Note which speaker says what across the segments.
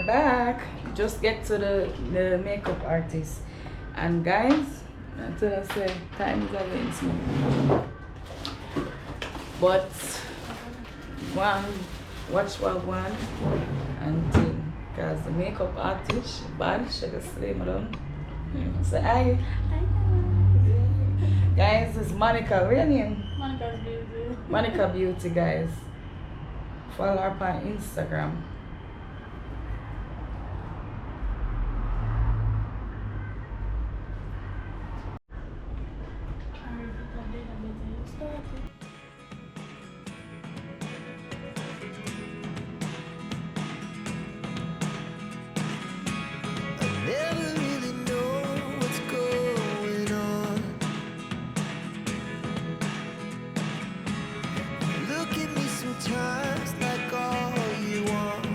Speaker 1: back. Just get to the makeup artist. And guys, until I say time is against me. But one, watch what one and two. Because the makeup artist, bad, she can slay me down. So I, guys, it's Monica. What's your name?
Speaker 2: Monica's Beauty.
Speaker 1: Monica Beauty, guys. Follow her on Instagram.
Speaker 3: Never really know what's going on. Look at me sometimes like all you want.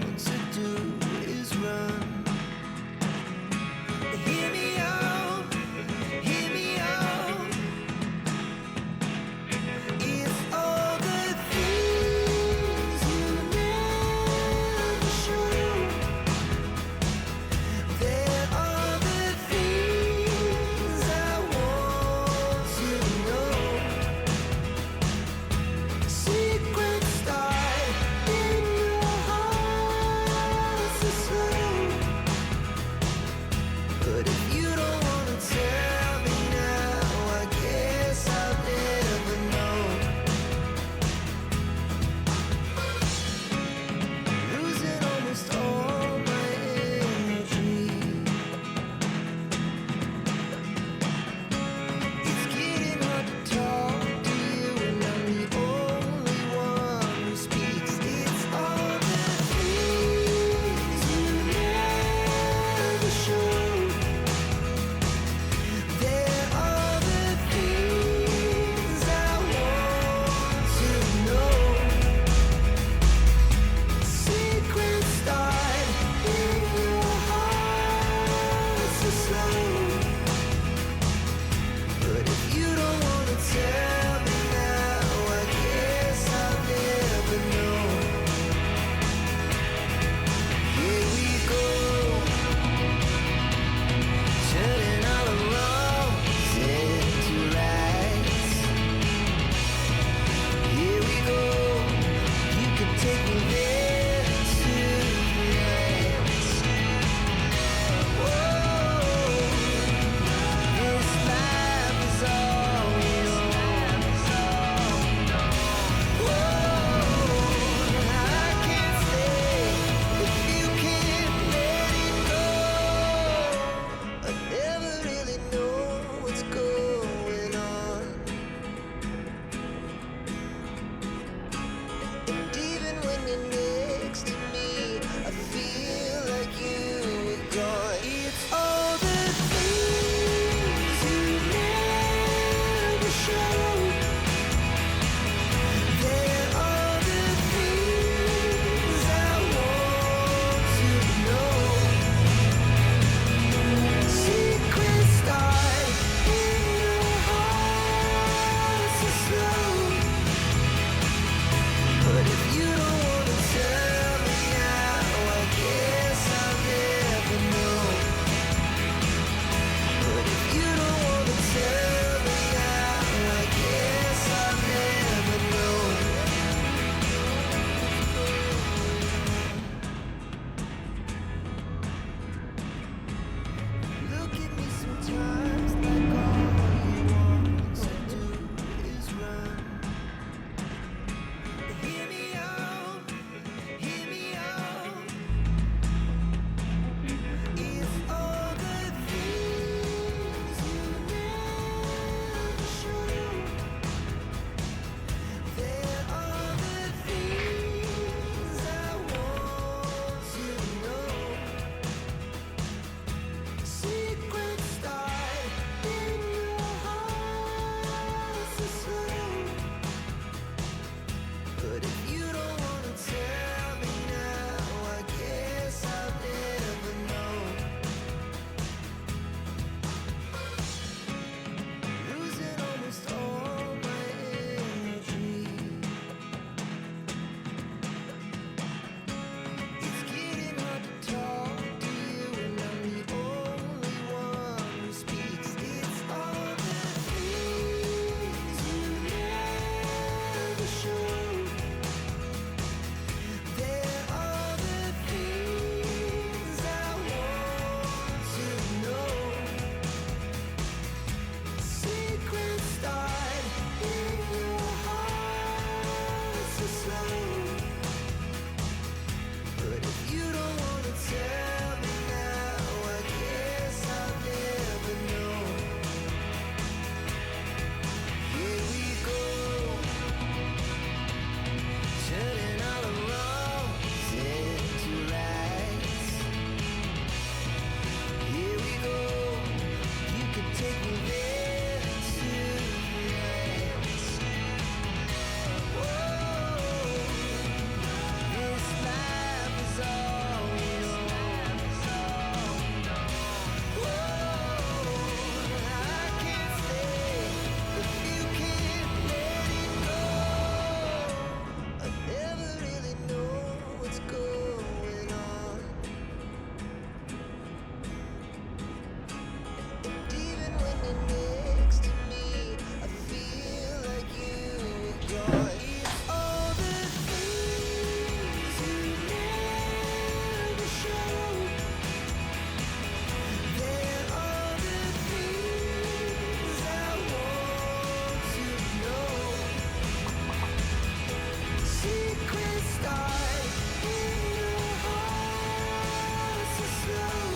Speaker 3: start in your heart so slow.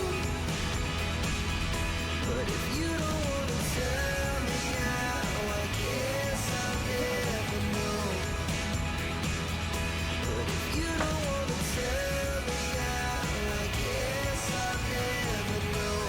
Speaker 3: But if you don't wanna tell me now, I guess I'll never know. But if you don't wanna tell me now, I guess I'll never know.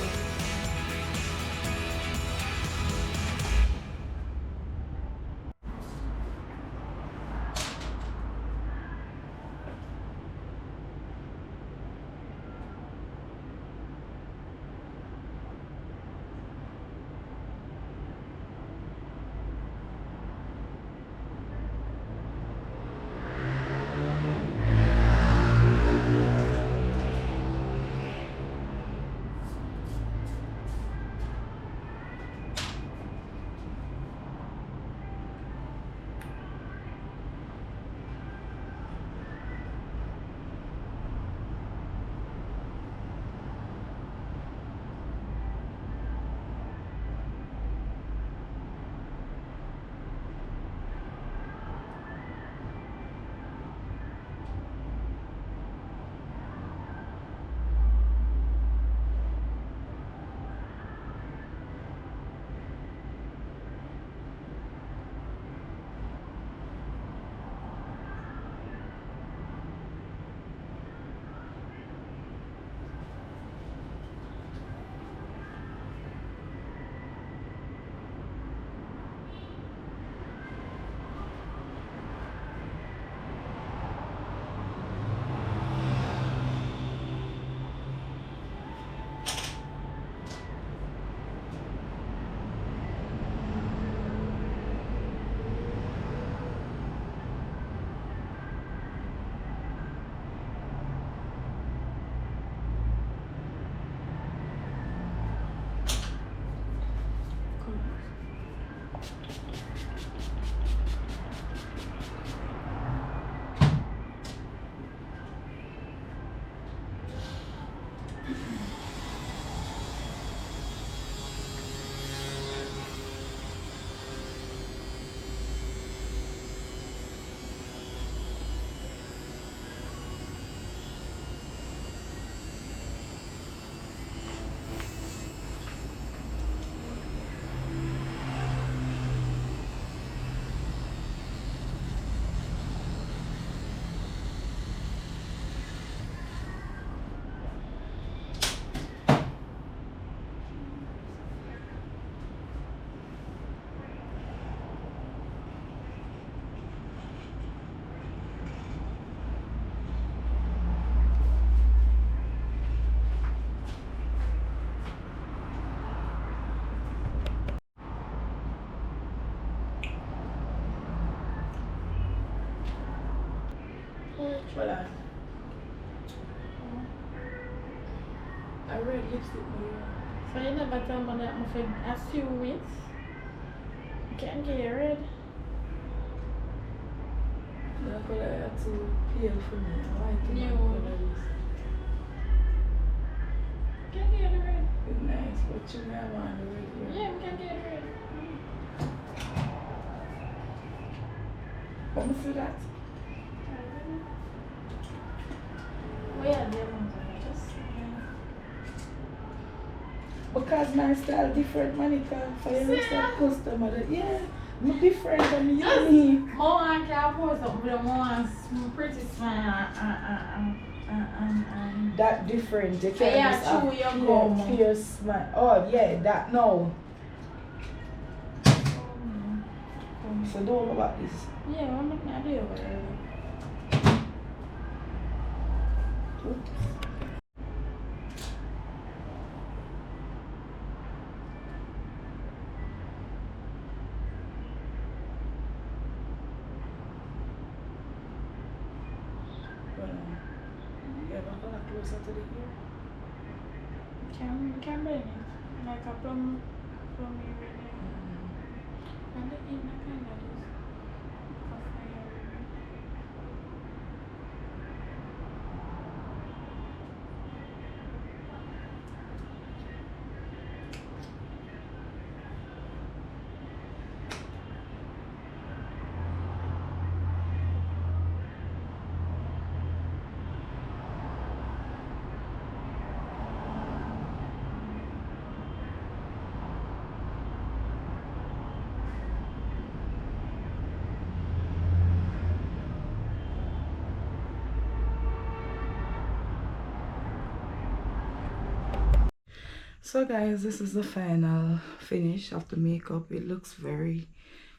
Speaker 1: Voilà. I red lipstick Maria.
Speaker 2: So you never tell me that for a few weeks. You can't get red.
Speaker 1: The color are too pale for me. I like the
Speaker 2: No.
Speaker 1: color is.
Speaker 2: Can't get red.
Speaker 1: It's nice, but you never want the red here.
Speaker 2: Yeah, we can get red.
Speaker 1: Let me see that.
Speaker 2: Oh yeah, the ones just
Speaker 1: Because my style different, Monica. For your
Speaker 2: See
Speaker 1: next
Speaker 2: that?
Speaker 1: customer, that- yeah, I'm different and
Speaker 2: Just-
Speaker 1: unique.
Speaker 2: more one can post up with more one pretty smile and
Speaker 1: That different. You
Speaker 2: Yeah,
Speaker 1: can't just
Speaker 2: true,
Speaker 1: have
Speaker 2: you
Speaker 1: clear,
Speaker 2: go.
Speaker 1: clear smile. Oh yeah, that no. So don't know about this.
Speaker 2: yeah, I'm looking at it.
Speaker 1: Oops. Yeah, but go closer to the ear.
Speaker 2: Can bring it like a plum area there. And the inner kind of is coffee area.
Speaker 1: So guys, this is the final finish of the makeup. It looks very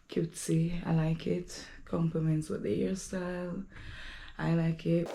Speaker 1: cutesy. I like it. Compliments with the hairstyle. I like it.